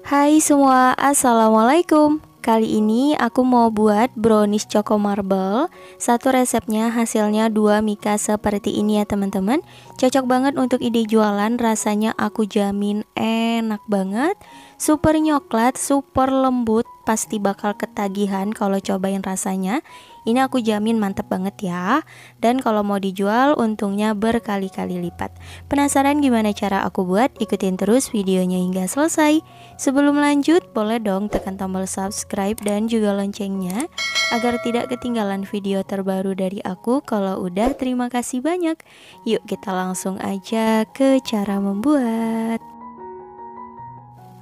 Hai semua, assalamualaikum. Kali ini aku mau buat brownies choco marble. Satu resepnya hasilnya 2 mika seperti ini ya teman-teman. Cocok banget untuk ide jualan, rasanya aku jamin enak banget. Super nyoklat, super lembut, pasti bakal ketagihan kalau cobain rasanya. Ini aku jamin mantep banget ya. Dan kalau mau dijual untungnya berkali-kali lipat. Penasaran gimana cara aku buat? Ikutin terus videonya hingga selesai. Sebelum lanjut, boleh dong tekan tombol subscribe dan juga loncengnya agar tidak ketinggalan video terbaru dari aku. Kalau udah, terima kasih banyak. Yuk kita langsung aja ke cara membuat.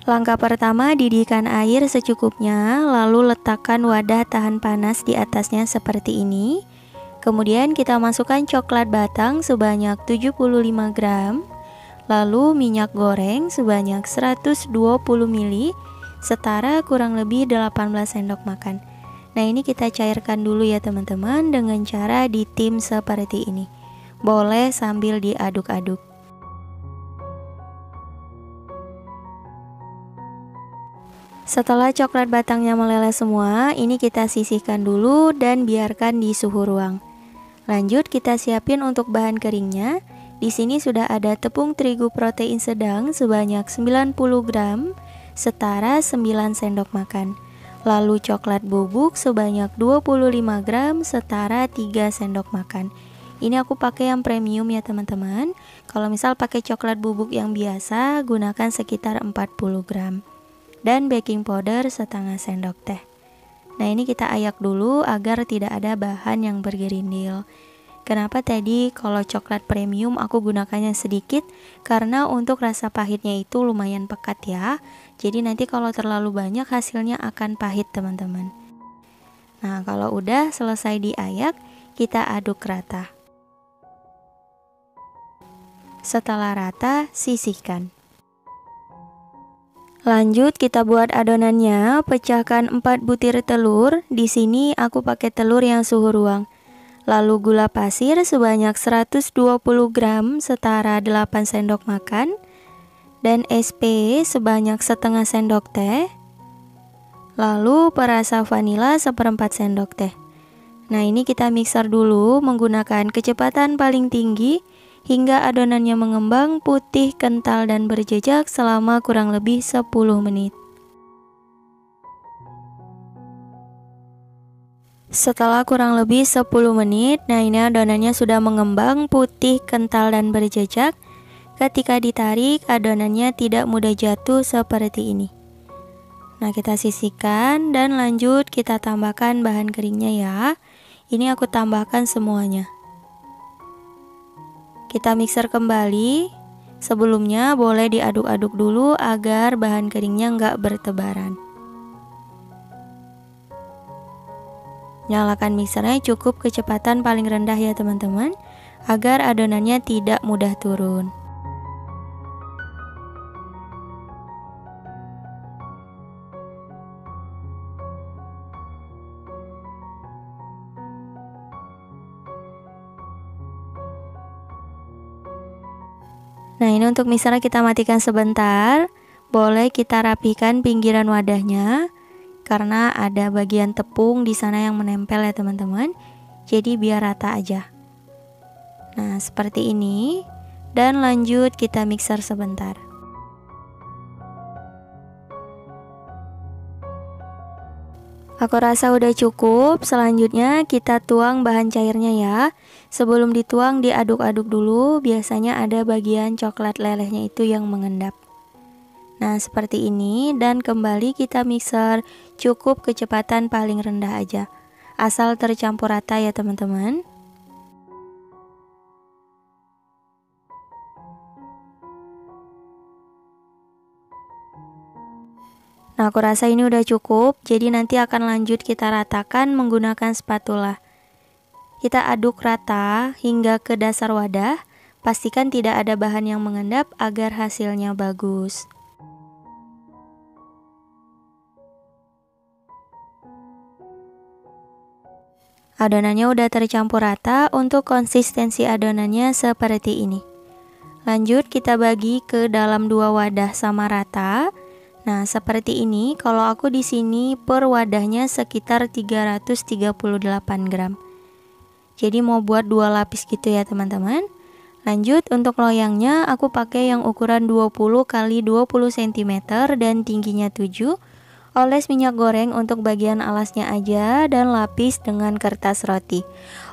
Langkah pertama, didihkan air secukupnya, lalu letakkan wadah tahan panas di atasnya seperti ini. Kemudian kita masukkan coklat batang sebanyak 75 gram. Lalu minyak goreng sebanyak 120 ml, setara kurang lebih 18 sendok makan. Nah, ini kita cairkan dulu ya teman-teman dengan cara ditim seperti ini. Boleh sambil diaduk-aduk. Setelah coklat batangnya meleleh semua, ini kita sisihkan dulu dan biarkan di suhu ruang. Lanjut kita siapin untuk bahan keringnya. Di sini sudah ada tepung terigu protein sedang sebanyak 90 gram, setara 9 sendok makan. Lalu coklat bubuk sebanyak 25 gram, setara 3 sendok makan. Ini aku pakai yang premium ya teman-teman. Kalau misal pakai coklat bubuk yang biasa, gunakan sekitar 40 gram. Dan baking powder setengah sendok teh. Nah, ini kita ayak dulu agar tidak ada bahan yang bergerindil. Kenapa tadi kalau coklat premium aku gunakannya sedikit? Karena untuk rasa pahitnya itu lumayan pekat ya. Jadi nanti kalau terlalu banyak hasilnya akan pahit teman-teman. Nah, kalau udah selesai diayak, kita aduk rata. Setelah rata, sisihkan. Lanjut kita buat adonannya. Pecahkan 4 butir telur. Di sini aku pakai telur yang suhu ruang. Lalu gula pasir sebanyak 120 gram, setara 8 sendok makan. Dan SP sebanyak setengah sendok teh. Lalu perasa vanila 1/4 sendok teh. Nah, ini kita mixer dulu menggunakan kecepatan paling tinggi hingga adonannya mengembang, putih, kental, dan berjejak selama kurang lebih 10 menit. Setelah kurang lebih 10 menit, nah ini adonannya sudah mengembang, putih, kental, dan berjejak. Ketika ditarik, adonannya tidak mudah jatuh seperti ini. Nah, kita sisihkan dan lanjut kita tambahkan bahan keringnya ya. Ini aku tambahkan semuanya. Kita mixer kembali. Sebelumnya boleh diaduk-aduk dulu agar bahan keringnya nggak bertebaran. Nyalakan mixernya cukup kecepatan paling rendah ya teman-teman, agar adonannya tidak mudah turun. Nah, ini untuk mixernya kita matikan sebentar. Boleh kita rapikan pinggiran wadahnya karena ada bagian tepung di sana yang menempel ya teman-teman. Jadi biar rata aja. Nah, seperti ini. Dan lanjut kita mixer sebentar. Aku rasa udah cukup. Selanjutnya kita tuang bahan cairnya ya. Sebelum dituang diaduk-aduk dulu. Biasanya ada bagian coklat lelehnya itu yang mengendap. Nah, seperti ini. Dan kembali kita mixer. Cukup kecepatan paling rendah aja. Asal tercampur rata ya teman-teman. Nah, aku rasa ini udah cukup, jadi nanti akan lanjut kita ratakan menggunakan spatula. Kita aduk rata hingga ke dasar wadah, pastikan tidak ada bahan yang mengendap agar hasilnya bagus. Adonannya udah tercampur rata, untuk konsistensi adonannya seperti ini. Lanjut kita bagi ke dalam 2 wadah sama rata. Nah, seperti ini. Kalau aku di sini per wadahnya sekitar 338 gram. Jadi mau buat 2 lapis gitu ya, teman-teman. Lanjut, untuk loyangnya aku pakai yang ukuran 20 x 20 cm dan tingginya 7. Oles minyak goreng untuk bagian alasnya aja dan lapis dengan kertas roti.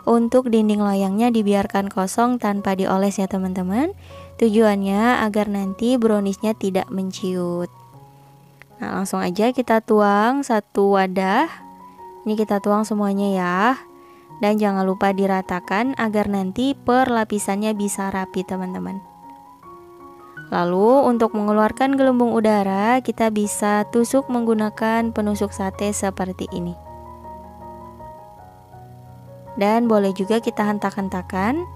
Untuk dinding loyangnya dibiarkan kosong tanpa dioles ya, teman-teman. Tujuannya agar nanti browniesnya tidak menciut. Nah, langsung aja kita tuang satu wadah. Ini kita tuang semuanya ya. Dan jangan lupa diratakan agar nanti per lapisannya bisa rapi, teman-teman. Lalu untuk mengeluarkan gelembung udara, kita bisa tusuk menggunakan penusuk sate seperti ini. Dan boleh juga kita hentak-hentakan.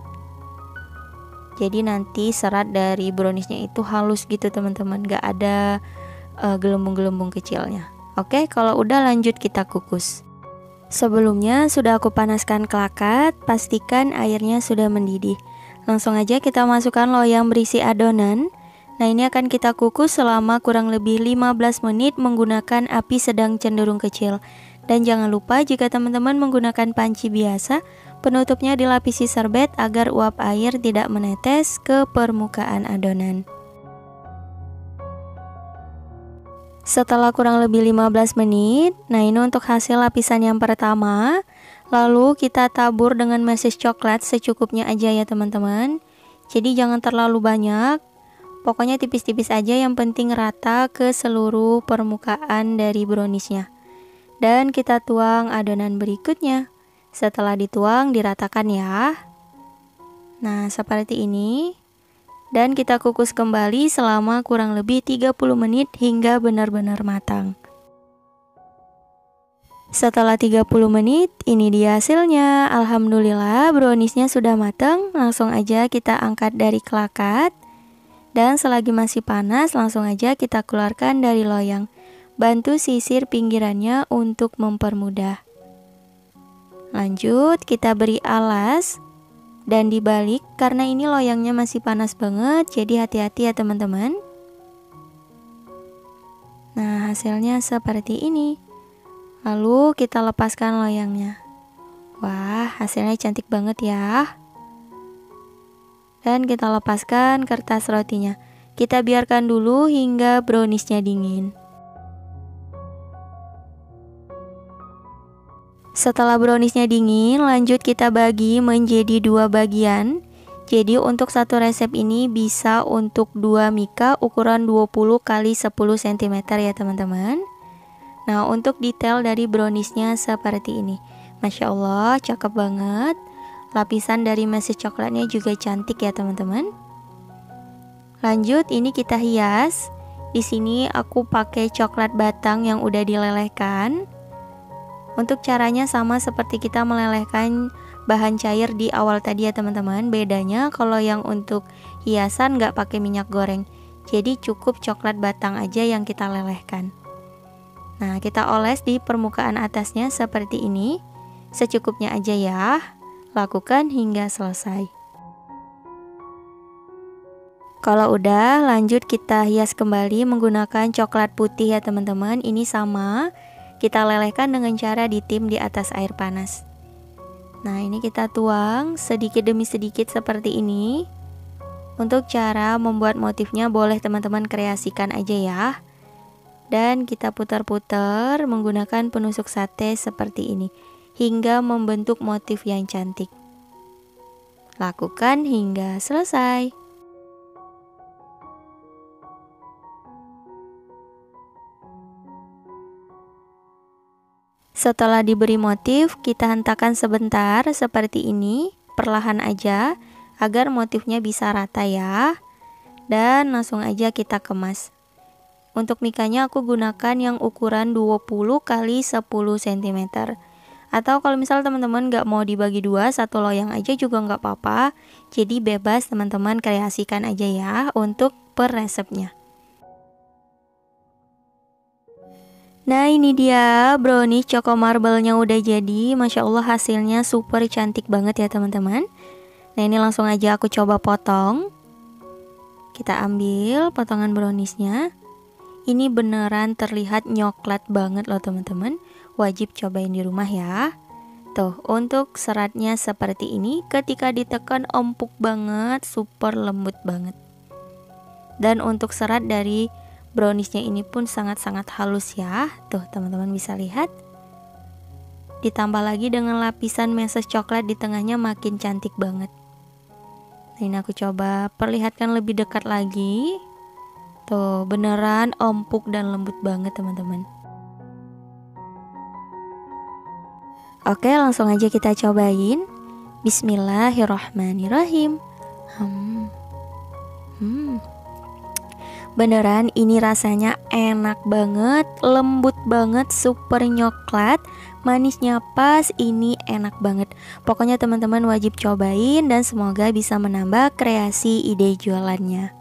Jadi nanti serat dari browniesnya itu halus gitu, teman-teman. Gak ada gelembung-gelembung kecilnya. Oke, kalau udah lanjut kita kukus. Sebelumnya sudah aku panaskan kelakat, pastikan airnya sudah mendidih. Langsung aja kita masukkan loyang berisi adonan. Nah, ini akan kita kukus selama kurang lebih 15 menit menggunakan api sedang cenderung kecil. Dan jangan lupa jika teman-teman menggunakan panci biasa, penutupnya dilapisi serbet agar uap air tidak menetes ke permukaan adonan. Setelah kurang lebih 15 menit, nah ini untuk hasil lapisan yang pertama. Lalu kita tabur dengan meses coklat secukupnya aja ya, teman-teman. Jadi jangan terlalu banyak. Pokoknya tipis-tipis aja, yang penting rata ke seluruh permukaan dari browniesnya. Dan kita tuang adonan berikutnya. Setelah dituang, diratakan ya. Nah, seperti ini. Dan kita kukus kembali selama kurang lebih 30 menit hingga benar-benar matang. Setelah 30 menit, ini dia hasilnya. Alhamdulillah browniesnya sudah matang. Langsung aja kita angkat dari kelakat. Dan selagi masih panas, langsung aja kita keluarkan dari loyang. Bantu sisir pinggirannya untuk mempermudah. Lanjut, kita beri alas dan dibalik karena ini loyangnya masih panas banget, jadi hati-hati ya, teman-teman. Nah, hasilnya seperti ini. Lalu kita lepaskan loyangnya. Wah, hasilnya cantik banget ya. Dan kita lepaskan kertas rotinya. Kita biarkan dulu hingga browniesnya dingin. Setelah browniesnya dingin, lanjut kita bagi menjadi 2 bagian. Jadi untuk satu resep ini bisa untuk 2 mika ukuran 20 x 10 cm ya, teman-teman. Nah, untuk detail dari browniesnya seperti ini. Masya Allah, cakep banget. Lapisan dari meses coklatnya juga cantik ya, teman-teman. Lanjut, ini kita hias. Di sini aku pakai coklat batang yang udah dilelehkan. Untuk caranya sama seperti kita melelehkan bahan cair di awal tadi ya, teman-teman. Bedanya kalau yang untuk hiasan nggak pakai minyak goreng. Jadi cukup coklat batang aja yang kita lelehkan. Nah, kita oles di permukaan atasnya seperti ini. Secukupnya aja ya. Lakukan hingga selesai. Kalau udah, lanjut kita hias kembali menggunakan coklat putih ya, teman-teman. Ini sama, kita lelehkan dengan cara ditim di atas air panas. Nah, ini kita tuang sedikit demi sedikit seperti ini. Untuk cara membuat motifnya boleh teman-teman kreasikan aja ya. Dan kita putar-putar menggunakan penusuk sate seperti ini hingga membentuk motif yang cantik. Lakukan hingga selesai. Setelah diberi motif, kita hentakan sebentar seperti ini, perlahan aja agar motifnya bisa rata ya. Dan langsung aja kita kemas. Untuk mikanya aku gunakan yang ukuran 20 x 10 cm. Atau kalau misal teman-teman gak mau dibagi dua, satu loyang aja juga gak apa-apa. Jadi bebas teman-teman kreasikan aja ya untuk per resepnya. Nah, ini dia brownies choco marble-nya udah jadi. Masya Allah, hasilnya super cantik banget ya, teman-teman. Nah, ini langsung aja aku coba potong. Kita ambil potongan browniesnya. Ini beneran terlihat nyoklat banget loh teman-teman. Wajib cobain di rumah ya. Tuh, untuk seratnya seperti ini, ketika ditekan empuk banget, super lembut banget. Dan untuk serat dari browniesnya ini pun sangat-sangat halus ya. Tuh, teman-teman bisa lihat. Ditambah lagi dengan lapisan meses coklat di tengahnya, makin cantik banget. Nah, ini aku coba perlihatkan lebih dekat lagi. Tuh, beneran empuk dan lembut banget teman-teman. Oke, langsung aja kita cobain. Bismillahirrahmanirrahim. Beneran ini rasanya enak banget, lembut banget, super nyoklat, manisnya pas, ini enak banget. Pokoknya teman-teman wajib cobain dan semoga bisa menambah kreasi ide jualannya.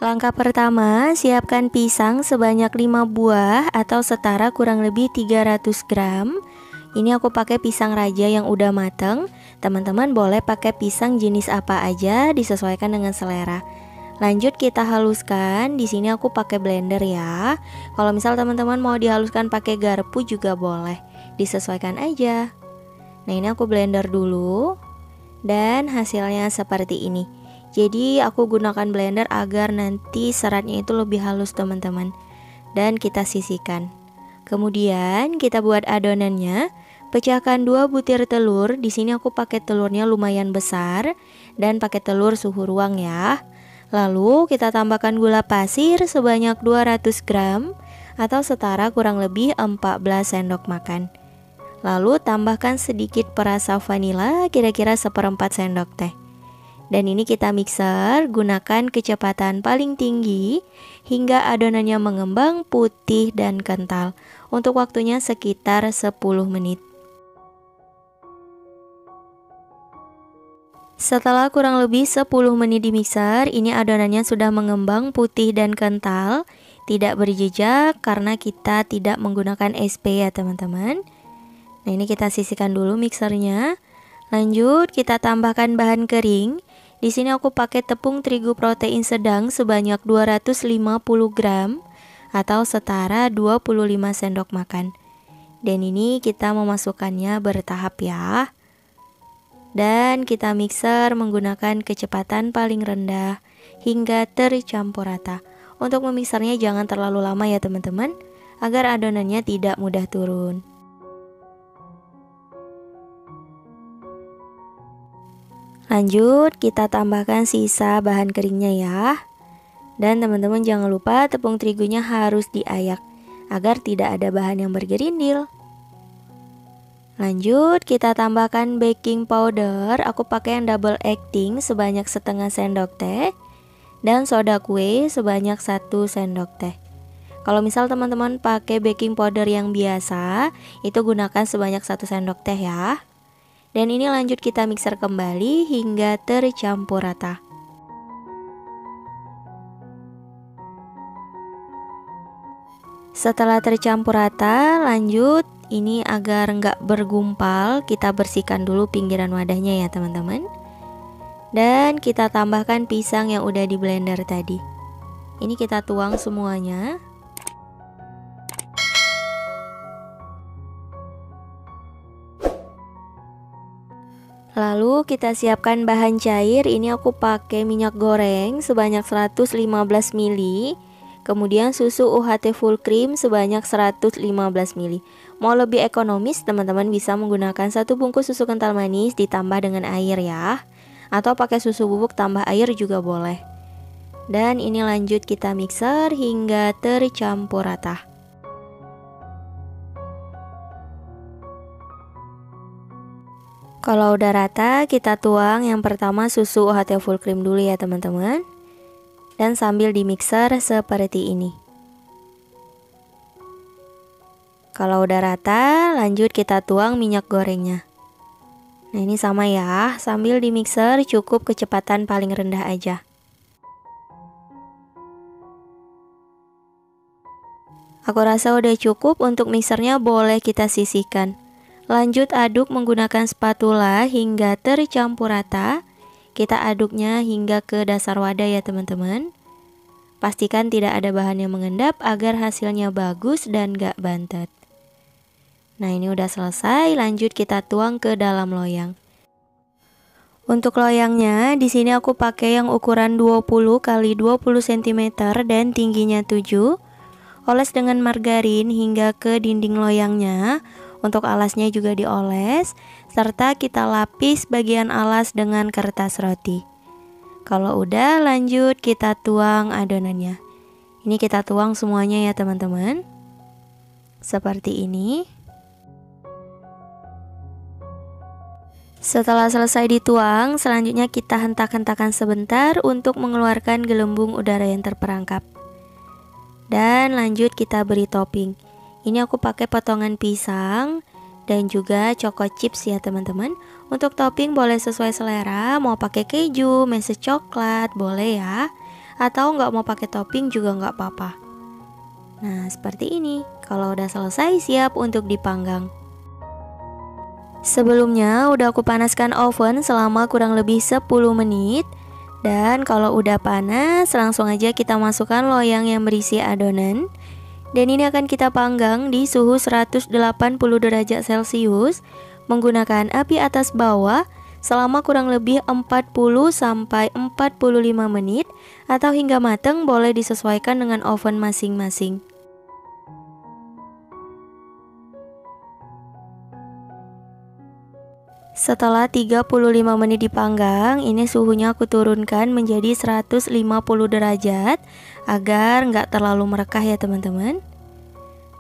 Langkah pertama, siapkan pisang sebanyak 5 buah atau setara kurang lebih 300 gram. Ini aku pakai pisang raja yang udah mateng. Teman-teman boleh pakai pisang jenis apa aja, disesuaikan dengan selera. Lanjut kita haluskan. Di sini aku pakai blender ya. Kalau misal teman-teman mau dihaluskan pakai garpu juga boleh, disesuaikan aja. Nah, ini aku blender dulu. Dan hasilnya seperti ini. Jadi aku gunakan blender agar nanti seratnya itu lebih halus teman-teman. Dan kita sisihkan. Kemudian kita buat adonannya. Pecahkan 2 butir telur. Di sini aku pakai telurnya lumayan besar dan pakai telur suhu ruang ya. Lalu kita tambahkan gula pasir sebanyak 200 gram atau setara kurang lebih 14 sendok makan. Lalu tambahkan sedikit perasa vanila, kira-kira 1/4 sendok teh. Dan ini kita mixer, gunakan kecepatan paling tinggi hingga adonannya mengembang putih dan kental. Untuk waktunya sekitar 10 menit. Setelah kurang lebih 10 menit di mixer, ini adonannya sudah mengembang putih dan kental, tidak berjejak karena kita tidak menggunakan SP ya teman-teman. Nah, ini kita sisihkan dulu mixernya. Lanjut kita tambahkan bahan kering. Di sini aku pakai tepung terigu protein sedang sebanyak 250 gram atau setara 25 sendok makan. Dan ini kita memasukkannya bertahap ya. Dan kita mixer menggunakan kecepatan paling rendah hingga tercampur rata. Untuk memixernya jangan terlalu lama ya teman-teman, agar adonannya tidak mudah turun. Lanjut kita tambahkan sisa bahan keringnya ya. Dan teman-teman jangan lupa tepung terigunya harus diayak agar tidak ada bahan yang bergerindil. Lanjut kita tambahkan baking powder. Aku pakai yang double acting sebanyak setengah sendok teh. Dan soda kue sebanyak 1 sendok teh. Kalau misal teman-teman pakai baking powder yang biasa, itu gunakan sebanyak 1 sendok teh ya. Dan ini lanjut kita mixer kembali hingga tercampur rata. Setelah tercampur rata, lanjut ini agar nggak bergumpal, kita bersihkan dulu pinggiran wadahnya ya teman-teman. Dan kita tambahkan pisang yang udah di blender tadi. Ini kita tuang semuanya. Lalu kita siapkan bahan cair. Ini aku pakai minyak goreng sebanyak 115 ml. Kemudian susu UHT full cream sebanyak 115 ml. Mau lebih ekonomis, teman-teman bisa menggunakan 1 bungkus susu kental manis ditambah dengan air ya. Atau pakai susu bubuk tambah air juga boleh. Dan ini lanjut kita mixer hingga tercampur rata. Kalau udah rata, kita tuang yang pertama susu UHT full cream dulu ya teman-teman. Dan sambil di mixer seperti ini. Kalau udah rata, lanjut kita tuang minyak gorengnya. Nah, ini sama ya, sambil di mixer cukup kecepatan paling rendah aja. Aku rasa udah cukup, untuk mixernya boleh kita sisihkan. Lanjut aduk menggunakan spatula hingga tercampur rata. Kita aduknya hingga ke dasar wadah ya teman-teman. Pastikan tidak ada bahan yang mengendap agar hasilnya bagus dan gak bantet. Nah ini udah selesai, lanjut kita tuang ke dalam loyang. Untuk loyangnya di sini aku pakai yang ukuran 20 x 20 cm dan tingginya 7. Oles dengan margarin hingga ke dinding loyangnya. Untuk alasnya juga dioles, serta kita lapis bagian alas dengan kertas roti. Kalau udah, lanjut kita tuang adonannya. Ini kita tuang semuanya ya teman-teman. Seperti ini. Setelah selesai dituang, selanjutnya kita hentak-hentakan sebentar untuk mengeluarkan gelembung udara yang terperangkap. Dan lanjut kita beri topping. Ini aku pakai potongan pisang dan juga choco chips ya teman-teman. Untuk topping boleh sesuai selera, mau pakai keju, meses coklat, boleh ya. Atau nggak mau pakai topping juga nggak apa-apa. Nah seperti ini. Kalau udah selesai, siap untuk dipanggang. Sebelumnya udah aku panaskan oven selama kurang lebih 10 menit. Dan kalau udah panas, langsung aja kita masukkan loyang yang berisi adonan. Dan ini akan kita panggang di suhu 180 derajat Celcius menggunakan api atas bawah selama kurang lebih 40 sampai 45 menit atau hingga matang, boleh disesuaikan dengan oven masing-masing. Setelah 35 menit dipanggang, ini suhunya aku turunkan menjadi 150 derajat agar nggak terlalu merekah ya teman-teman.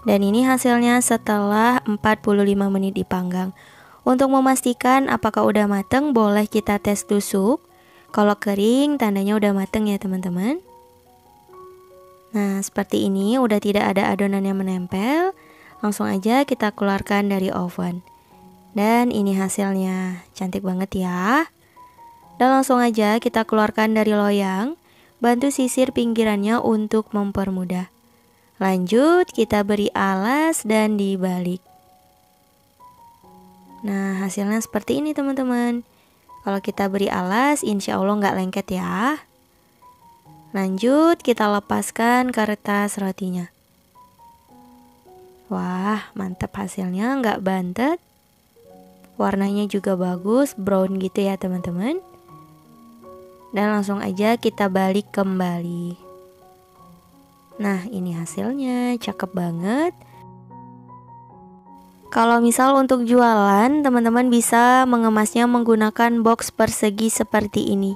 Dan ini hasilnya setelah 45 menit dipanggang. Untuk memastikan apakah udah mateng, boleh kita tes tusuk. Kalau kering, tandanya udah mateng ya teman-teman. Nah seperti ini, udah tidak ada adonan yang menempel. Langsung aja kita keluarkan dari oven. Dan ini hasilnya, cantik banget ya. Dan langsung aja kita keluarkan dari loyang. Bantu sisir pinggirannya untuk mempermudah. Lanjut kita beri alas dan dibalik. Nah hasilnya seperti ini teman-teman. Kalau kita beri alas, insya Allah nggak lengket ya. Lanjut kita lepaskan kertas rotinya. Wah mantap hasilnya, nggak bantet. Warnanya juga bagus, brown gitu ya teman-teman. Dan langsung aja kita balik kembali. Nah ini hasilnya, cakep banget. Kalau misal untuk jualan, teman-teman bisa mengemasnya menggunakan box persegi seperti ini.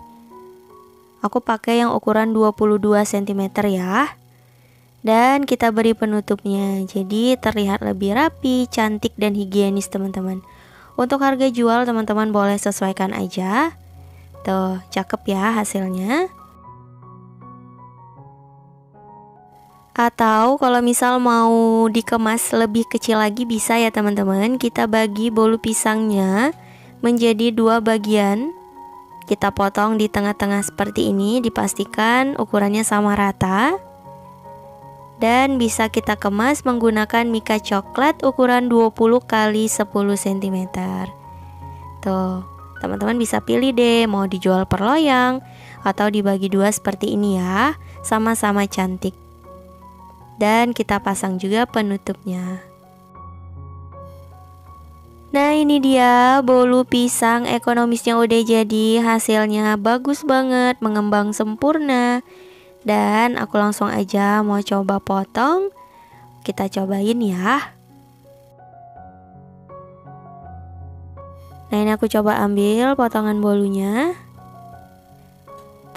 Aku pakai yang ukuran 22 cm ya. Dan kita beri penutupnya, jadi terlihat lebih rapi, cantik dan higienis teman-teman. Untuk harga jual teman-teman boleh sesuaikan aja. Tuh, cakep ya hasilnya. Atau kalau misal mau dikemas lebih kecil lagi bisa ya teman-teman. Kita bagi bolu pisangnya menjadi 2 bagian. Kita potong di tengah-tengah seperti ini, dipastikan ukurannya sama rata. Dan bisa kita kemas menggunakan mika coklat ukuran 20 x 10 cm. Tuh, teman-teman bisa pilih deh mau dijual per loyang atau dibagi 2 seperti ini ya. Sama-sama cantik. Dan kita pasang juga penutupnya. Nah ini dia bolu pisang ekonomisnya udah jadi. Hasilnya bagus banget, mengembang sempurna. Dan aku langsung aja mau coba potong. Kita cobain ya. Nah ini aku coba ambil potongan bolunya.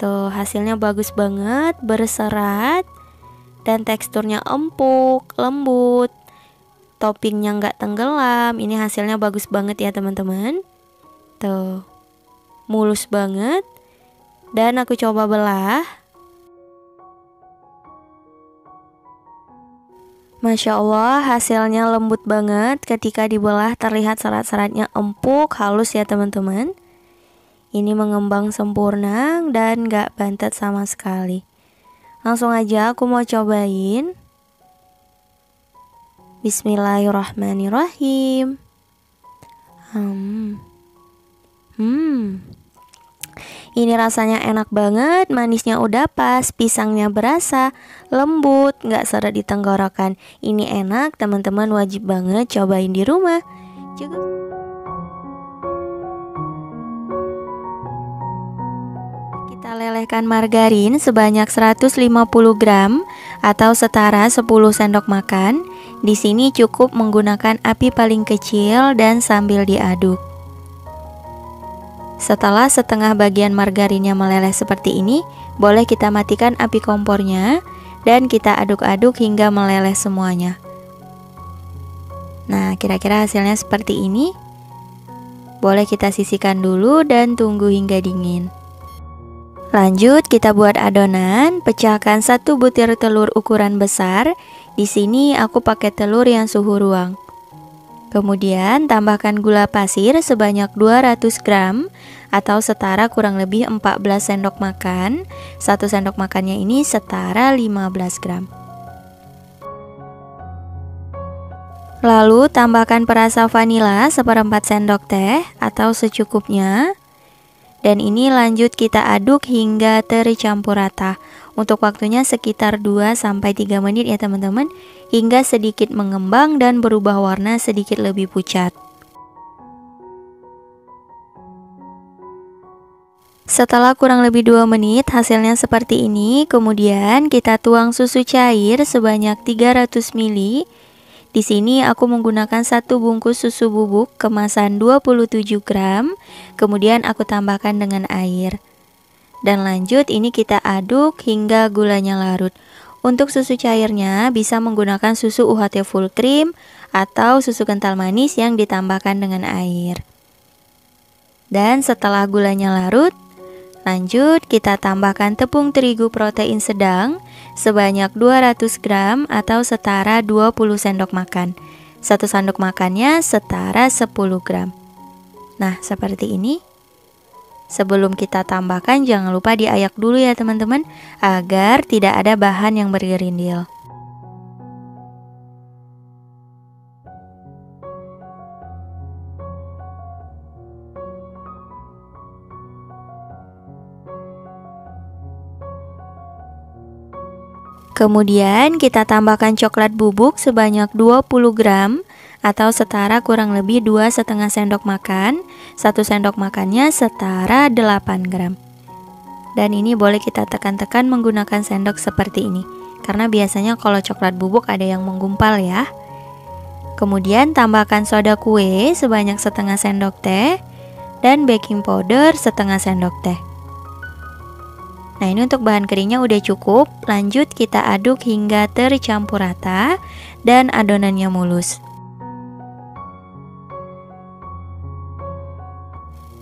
Tuh hasilnya bagus banget, berserat. Dan teksturnya empuk, lembut. Toppingnya nggak tenggelam. Ini hasilnya bagus banget ya teman-teman. Tuh, mulus banget. Dan aku coba belah. Masya Allah hasilnya lembut banget. Ketika dibelah terlihat serat-seratnya empuk, halus ya teman-teman. Ini mengembang sempurna dan gak bantet sama sekali. Langsung aja aku mau cobain. Bismillahirrahmanirrahim. Ini rasanya enak banget, manisnya udah pas, pisangnya berasa, lembut, nggak seret di tenggorokan. Ini enak, teman-teman wajib banget cobain di rumah. Kita lelehkan margarin sebanyak 150 gram atau setara 10 sendok makan. Di sini cukup menggunakan api paling kecil dan sambil diaduk. Setelah setengah bagian margarinnya meleleh seperti ini, boleh kita matikan api kompornya dan kita aduk-aduk hingga meleleh semuanya. Nah, kira-kira hasilnya seperti ini. Boleh kita sisihkan dulu dan tunggu hingga dingin. Lanjut, kita buat adonan. Pecahkan 1 butir telur ukuran besar. Di sini aku pakai telur yang suhu ruang. Kemudian tambahkan gula pasir sebanyak 200 gram atau setara kurang lebih 14 sendok makan. 1 sendok makannya ini setara 15 gram. Lalu tambahkan perasa vanila seperempat sendok teh atau secukupnya. Dan ini lanjut kita aduk hingga tercampur rata. Untuk waktunya sekitar 2-3 menit ya teman-teman, hingga sedikit mengembang dan berubah warna sedikit lebih pucat. Setelah kurang lebih 2 menit hasilnya seperti ini. Kemudian kita tuang susu cair sebanyak 300 ml. Di sini aku menggunakan 1 bungkus susu bubuk kemasan 27 gram. Kemudian aku tambahkan dengan air. Dan lanjut ini kita aduk hingga gulanya larut. Untuk susu cairnya bisa menggunakan susu UHT full cream atau susu kental manis yang ditambahkan dengan air. Dan setelah gulanya larut, lanjut kita tambahkan tepung terigu protein sedang sebanyak 200 gram atau setara 20 sendok makan. 1 sendok makannya setara 10 gram. Nah, seperti ini. Sebelum kita tambahkan jangan lupa diayak dulu ya teman-teman, agar tidak ada bahan yang bergerindil. Kemudian kita tambahkan coklat bubuk sebanyak 20 gram atau setara kurang lebih 2,5 sendok makan. 1 sendok makannya setara 8 gram. Dan ini boleh kita tekan-tekan menggunakan sendok seperti ini, karena biasanya kalau coklat bubuk ada yang menggumpal ya. Kemudian tambahkan soda kue sebanyak setengah sendok teh dan baking powder setengah sendok teh. Nah, ini untuk bahan keringnya udah cukup. Lanjut kita aduk hingga tercampur rata dan adonannya mulus.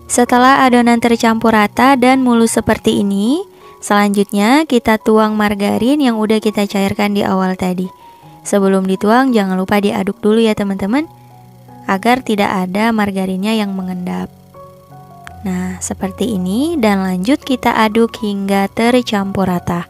Setelah adonan tercampur rata dan mulus seperti ini, selanjutnya kita tuang margarin yang udah kita cairkan di awal tadi. Sebelum dituang jangan lupa diaduk dulu ya teman-teman, agar tidak ada margarinnya yang mengendap. Nah, seperti ini, dan lanjut kita aduk hingga tercampur rata.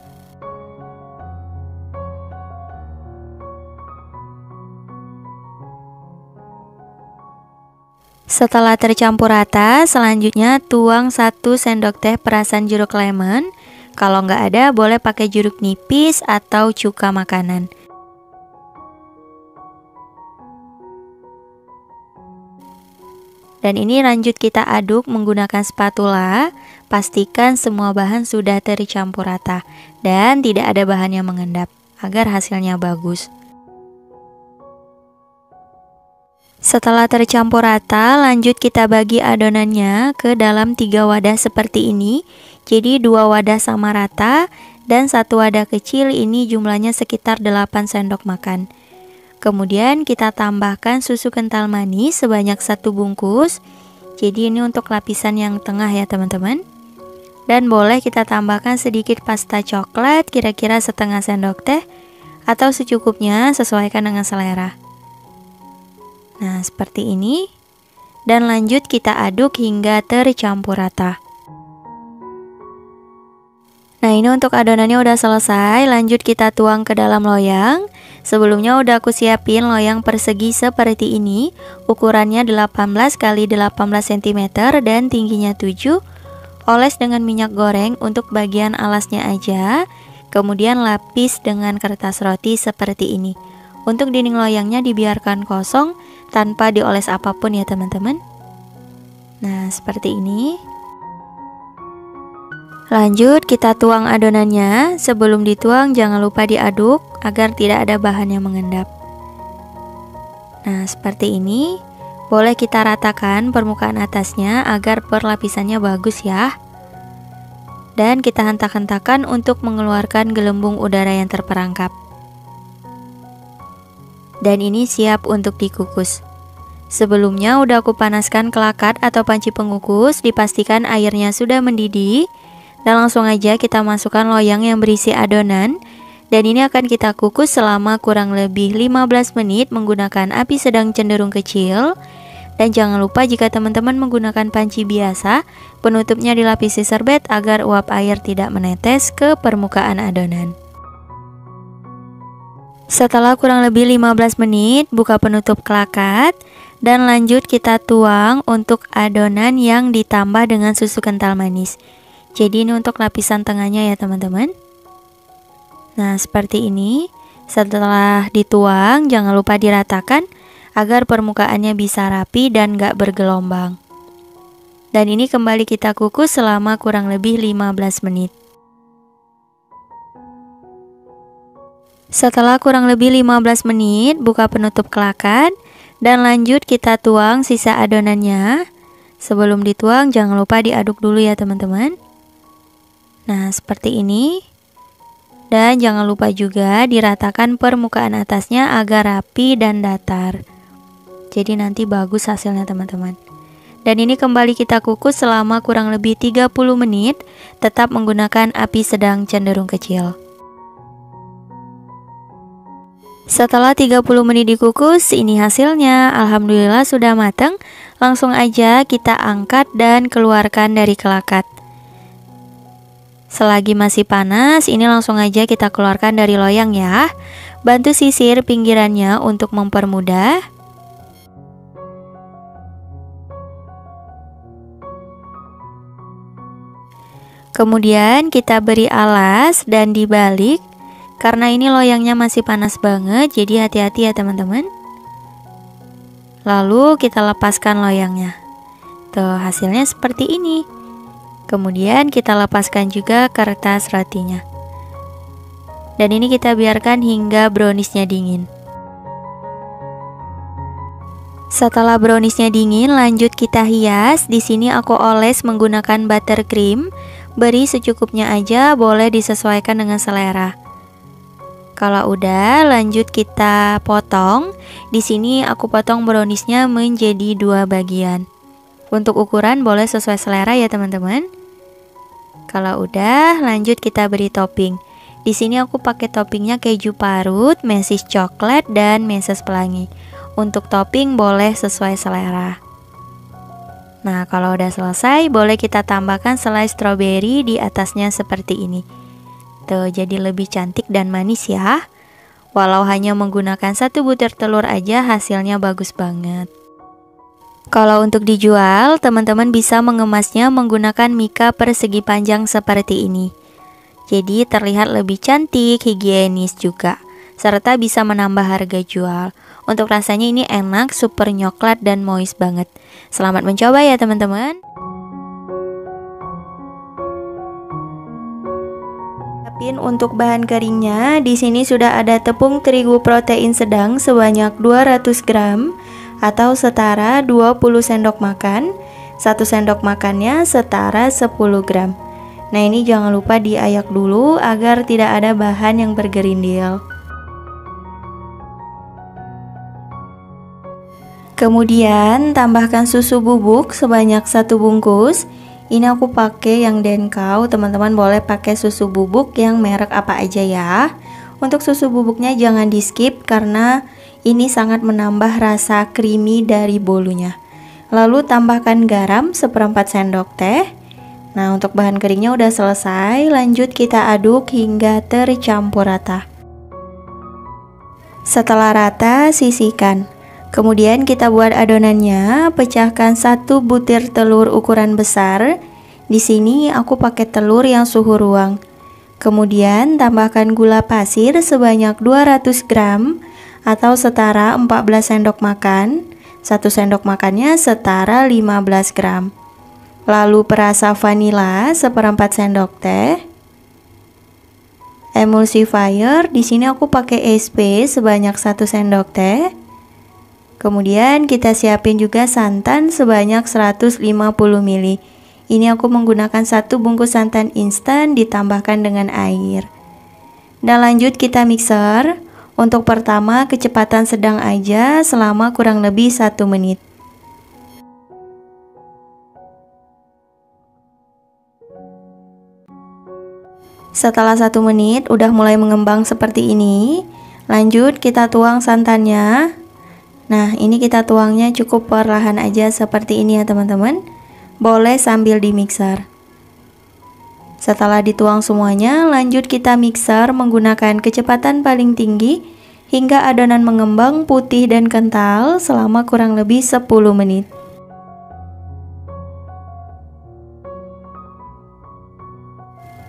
Setelah tercampur rata, selanjutnya tuang 1 sendok teh perasan jeruk lemon. Kalau nggak ada, boleh pakai jeruk nipis atau cuka makanan. Dan ini lanjut kita aduk menggunakan spatula. Pastikan semua bahan sudah tercampur rata dan tidak ada bahan yang mengendap agar hasilnya bagus. Setelah tercampur rata, lanjut kita bagi adonannya ke dalam 3 wadah seperti ini. Jadi 2 wadah sama rata dan 1 wadah kecil, ini jumlahnya sekitar 8 sendok makan. Kemudian kita tambahkan susu kental manis sebanyak 1 bungkus. Jadi ini untuk lapisan yang tengah ya teman-teman. Dan boleh kita tambahkan sedikit pasta coklat, kira-kira setengah sendok teh atau secukupnya, sesuaikan dengan selera. Nah, seperti ini. Dan lanjut kita aduk hingga tercampur rata. Nah, ini untuk adonannya udah selesai. Lanjut kita tuang ke dalam loyang. Sebelumnya udah aku siapin loyang persegi seperti ini. Ukurannya 18 x 18 cm dan tingginya 7. oles dengan minyak goreng untuk bagian alasnya aja. Kemudian lapis dengan kertas roti seperti ini. Untuk dinding loyangnya dibiarkan kosong tanpa dioles apapun ya teman-teman. Nah, seperti ini. Lanjut kita tuang adonannya. Sebelum dituang jangan lupa diaduk agar tidak ada bahan yang mengendap. Nah, seperti ini. Boleh kita ratakan permukaan atasnya agar perlapisannya bagus ya. Dan kita hentak-hentakan untuk mengeluarkan gelembung udara yang terperangkap. Dan ini siap untuk dikukus. Sebelumnya udah aku panaskan kelakat atau panci pengukus, dipastikan airnya sudah mendidih. Dan langsung aja kita masukkan loyang yang berisi adonan. Dan ini akan kita kukus selama kurang lebih 15 menit menggunakan api sedang cenderung kecil. Dan jangan lupa jika teman-teman menggunakan panci biasa, penutupnya dilapisi serbet agar uap air tidak menetes ke permukaan adonan. Setelah kurang lebih 15 menit, buka penutup kelakat dan lanjut kita tuang untuk adonan yang ditambah dengan susu kental manis. Jadi ini untuk lapisan tengahnya ya teman-teman. Nah, seperti ini. Setelah dituang, jangan lupa diratakan agar permukaannya bisa rapi dan gak bergelombang. Dan ini kembali kita kukus selama kurang lebih 15 menit. Setelah kurang lebih 15 menit, buka penutup kelakat dan lanjut kita tuang sisa adonannya. Sebelum dituang jangan lupa diaduk dulu ya teman-teman. Nah, seperti ini. Dan jangan lupa juga diratakan permukaan atasnya agar rapi dan datar. Jadi nanti bagus hasilnya teman-teman. Dan ini kembali kita kukus selama kurang lebih 30 menit, tetap menggunakan api sedang cenderung kecil. Setelah 30 menit dikukus, ini hasilnya. Alhamdulillah sudah matang. Langsung aja kita angkat dan keluarkan dari kelakat. Selagi masih panas, ini langsung aja kita keluarkan dari loyang ya. Bantu sisir pinggirannya untuk mempermudah. Kemudian kita beri alas dan dibalik. Karena ini loyangnya masih panas banget, jadi hati-hati ya teman-teman. Lalu kita lepaskan loyangnya. Tuh, hasilnya seperti ini. Kemudian kita lepaskan juga kertas rotinya. Dan ini kita biarkan hingga browniesnya dingin. Setelah browniesnya dingin, lanjut kita hias. Di sini aku oles menggunakan buttercream. Beri secukupnya aja, boleh disesuaikan dengan selera. Kalau udah, lanjut kita potong. Di sini aku potong browniesnya menjadi 2 bagian. Untuk ukuran boleh sesuai selera ya teman-teman. Kalau udah, lanjut kita beri topping. Di sini aku pakai toppingnya keju parut, mesis coklat, dan meses pelangi. Untuk topping boleh sesuai selera. Nah, kalau udah selesai, boleh kita tambahkan selai stroberi di atasnya seperti ini. Tuh, jadi lebih cantik dan manis ya. Walau hanya menggunakan 1 butir telur aja, hasilnya bagus banget. Kalau untuk dijual, teman-teman bisa mengemasnya menggunakan mika persegi panjang seperti ini. Jadi terlihat lebih cantik, higienis juga, serta bisa menambah harga jual. Untuk rasanya ini enak, super nyoklat dan moist banget. Selamat mencoba ya teman-teman. Untuk bahan keringnya, di sini sudah ada tepung terigu protein sedang sebanyak 200 gram atau setara 20 sendok makan. 1 sendok makannya setara 10 gram. Nah, ini jangan lupa diayak dulu agar tidak ada bahan yang bergerindil. Kemudian tambahkan susu bubuk sebanyak 1 bungkus. Ini aku pakai yang Denkau, teman-teman boleh pakai susu bubuk yang merek apa aja ya. Untuk susu bubuknya jangan di skip karena ini sangat menambah rasa creamy dari bolunya. Lalu tambahkan garam 1/4 sendok teh. Nah, untuk bahan keringnya udah selesai, lanjut kita aduk hingga tercampur rata. Setelah rata, sisihkan. Kemudian kita buat adonannya, pecahkan 1 butir telur ukuran besar. Di sini aku pakai telur yang suhu ruang. Kemudian tambahkan gula pasir sebanyak 200 gram atau setara 14 sendok makan. 1 sendok makannya setara 15 gram. Lalu perasa vanila seperempat sendok teh. Emulsifier, di sini aku pakai SP sebanyak 1 sendok teh. Kemudian kita siapin juga santan sebanyak 150 ml. Ini aku menggunakan 1 bungkus santan instan ditambahkan dengan air. Dan lanjut kita mixer. Untuk pertama kecepatan sedang aja selama kurang lebih 1 menit. Setelah 1 menit udah mulai mengembang seperti ini. Lanjut kita tuang santannya. Nah, ini kita tuangnya cukup perlahan aja seperti ini ya teman-teman. Boleh sambil di mixer. Setelah dituang semuanya, lanjut kita mixer menggunakan kecepatan paling tinggi hingga adonan mengembang putih dan kental selama kurang lebih 10 menit.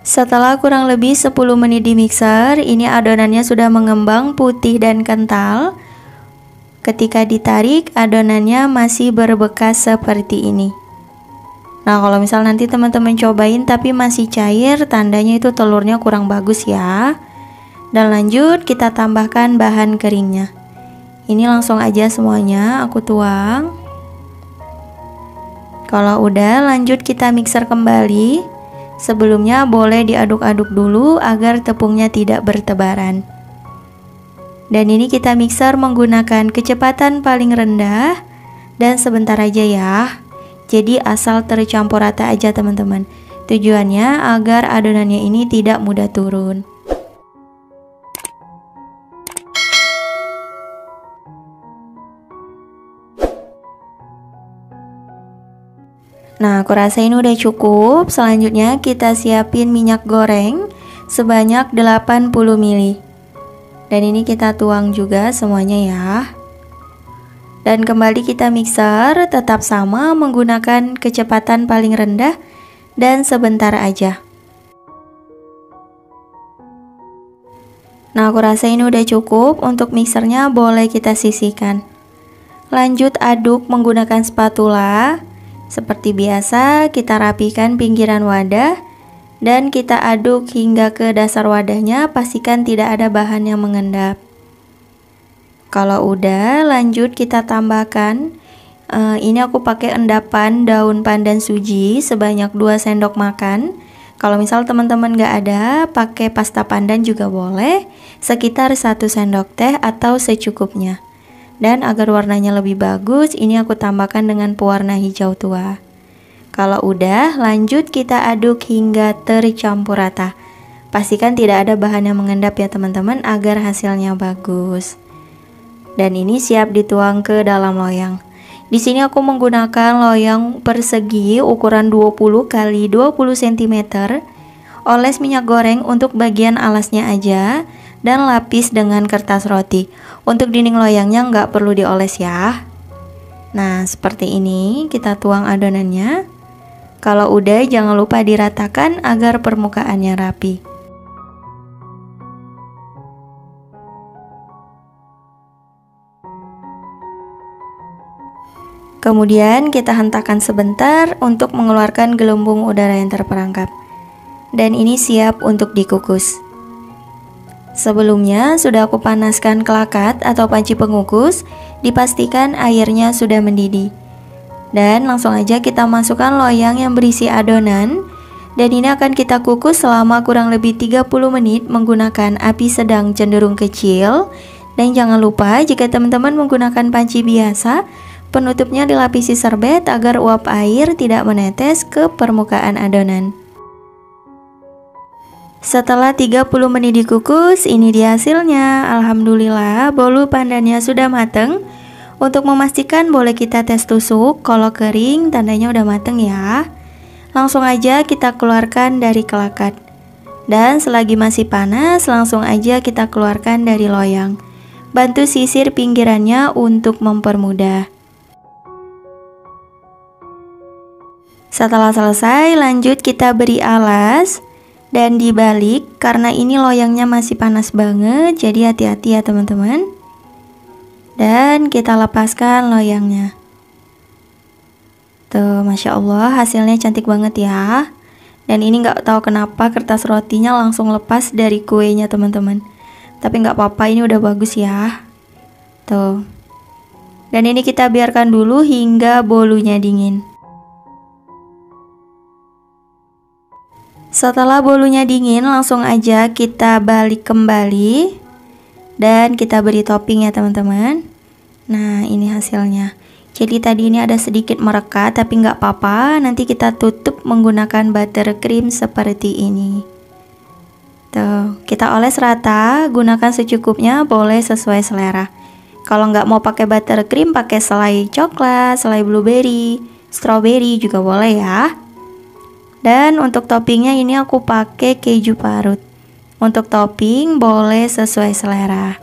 Setelah kurang lebih 10 menit di mixer, ini adonannya sudah mengembang putih dan kental. Ketika ditarik, adonannya masih berbekas seperti ini. Nah, kalau misal nanti teman-teman cobain tapi masih cair, tandanya itu telurnya kurang bagus ya. Dan lanjut kita tambahkan bahan keringnya. Ini langsung aja semuanya aku tuang. Kalau udah, lanjut kita mixer kembali. Sebelumnya boleh diaduk-aduk dulu agar tepungnya tidak bertebaran. Dan ini kita mixer menggunakan kecepatan paling rendah dan sebentar aja ya. Jadi asal tercampur rata aja teman-teman. Tujuannya agar adonannya ini tidak mudah turun. Nah, aku rasa ini udah cukup. Selanjutnya kita siapin minyak goreng sebanyak 80 ml. Dan ini kita tuang juga semuanya ya. Dan kembali kita mixer, tetap sama menggunakan kecepatan paling rendah dan sebentar aja. Nah, aku rasa ini udah cukup. Untuk mixernya boleh kita sisihkan. Lanjut aduk menggunakan spatula. Seperti biasa, kita rapikan pinggiran wadah dan kita aduk hingga ke dasar wadahnya. Pastikan tidak ada bahan yang mengendap. Kalau udah, lanjut kita tambahkan. Ini aku pakai endapan daun pandan suji sebanyak 2 sendok makan. Kalau misal teman-teman gak ada, pakai pasta pandan juga boleh. Sekitar 1 sendok teh atau secukupnya. Dan agar warnanya lebih bagus, ini aku tambahkan dengan pewarna hijau tua. Kalau udah, lanjut kita aduk hingga tercampur rata. Pastikan tidak ada bahan yang mengendap ya teman-teman agar hasilnya bagus. Dan ini siap dituang ke dalam loyang. Di sini aku menggunakan loyang persegi ukuran 20 x 20 cm. Oles minyak goreng untuk bagian alasnya aja dan lapis dengan kertas roti. Untuk dinding loyangnya nggak perlu dioles ya. Nah, seperti ini kita tuang adonannya. Kalau udah, jangan lupa diratakan agar permukaannya rapi. Kemudian kita hentakan sebentar untuk mengeluarkan gelembung udara yang terperangkap. Dan ini siap untuk dikukus. Sebelumnya sudah aku panaskan kelakat atau panci pengukus. Dipastikan airnya sudah mendidih. Dan langsung aja kita masukkan loyang yang berisi adonan. Dan ini akan kita kukus selama kurang lebih 30 menit menggunakan api sedang cenderung kecil. Dan jangan lupa jika teman-teman menggunakan panci biasa, penutupnya dilapisi serbet agar uap air tidak menetes ke permukaan adonan. Setelah 30 menit dikukus, ini dia hasilnya. Alhamdulillah, bolu pandannya sudah mateng. Untuk memastikan boleh kita tes tusuk. Kalau kering, tandanya udah mateng ya. Langsung aja kita keluarkan dari kelakat. Dan selagi masih panas, langsung aja kita keluarkan dari loyang. Bantu sisir pinggirannya untuk mempermudah. Setelah selesai, lanjut kita beri alas dan dibalik karena ini loyangnya masih panas banget, jadi hati-hati ya teman-teman. Dan kita lepaskan loyangnya. Tuh, Masya Allah, hasilnya cantik banget ya. Dan ini nggak tahu kenapa kertas rotinya langsung lepas dari kuenya teman-teman. Tapi nggak apa-apa, ini udah bagus ya. Tuh. Dan ini kita biarkan dulu hingga bolunya dingin. Setelah bolunya dingin, langsung aja kita balik kembali dan kita beri topping ya teman-teman. Nah, ini hasilnya. Jadi tadi ini ada sedikit merekat, tapi nggak apa-apa. Nanti kita tutup menggunakan buttercream seperti ini. Tuh, kita oles rata, gunakan secukupnya, boleh sesuai selera. Kalau nggak mau pakai buttercream, pakai selai coklat, selai blueberry, strawberry juga boleh ya. Dan untuk toppingnya ini aku pakai keju parut. Untuk topping boleh sesuai selera.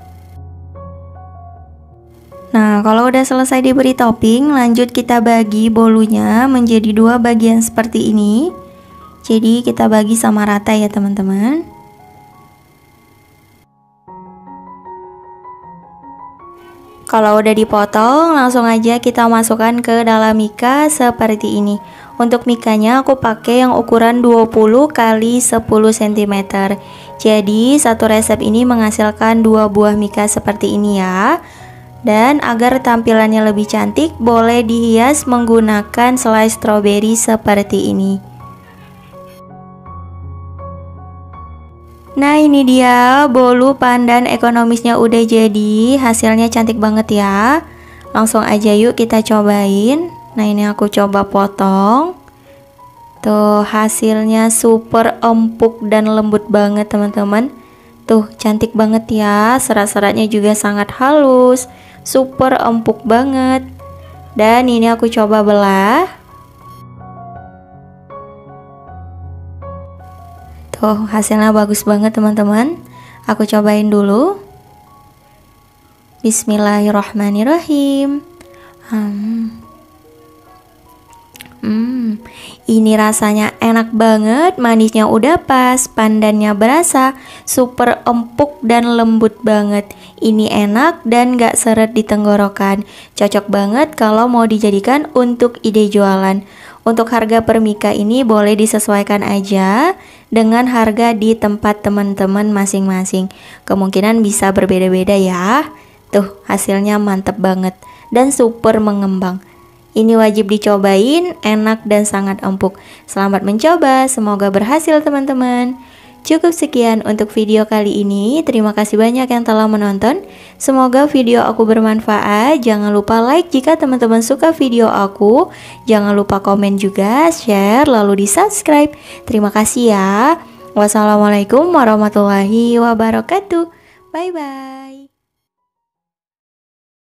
Nah, kalau udah selesai diberi topping, lanjut kita bagi bolunya menjadi 2 bagian seperti ini. Jadi kita bagi sama rata ya teman-teman. Kalau udah dipotong, langsung aja kita masukkan ke dalam mika seperti ini. Untuk mikanya aku pakai yang ukuran 20 x 10 cm. Jadi satu resep ini menghasilkan 2 buah mika seperti ini ya. Dan agar tampilannya lebih cantik, boleh dihias menggunakan selai stroberi seperti ini. Nah, ini dia bolu pandan ekonomisnya udah jadi. Hasilnya cantik banget ya. Langsung aja yuk kita cobain. Nah, ini aku coba potong. Tuh, hasilnya super empuk dan lembut banget teman-teman. Tuh, cantik banget ya. Serat-seratnya juga sangat halus, super empuk banget. Dan ini aku coba belah. Tuh, hasilnya bagus banget teman-teman. Aku cobain dulu. Bismillahirrahmanirrahim. Ini rasanya enak banget, manisnya udah pas, pandannya berasa, super empuk dan lembut banget. Ini enak dan gak seret di tenggorokan. Cocok banget kalau mau dijadikan untuk ide jualan. Untuk harga per mika ini boleh disesuaikan aja dengan harga di tempat teman-teman masing-masing. Kemungkinan bisa berbeda-beda ya. Tuh, hasilnya mantep banget dan super mengembang. Ini wajib dicobain, enak dan sangat empuk. Selamat mencoba, semoga berhasil teman-teman. Cukup sekian untuk video kali ini. Terima kasih banyak yang telah menonton. Semoga video aku bermanfaat. Jangan lupa like jika teman-teman suka video aku. Jangan lupa komen juga, share, lalu di subscribe. Terima kasih ya. Wassalamualaikum warahmatullahi wabarakatuh. Bye bye.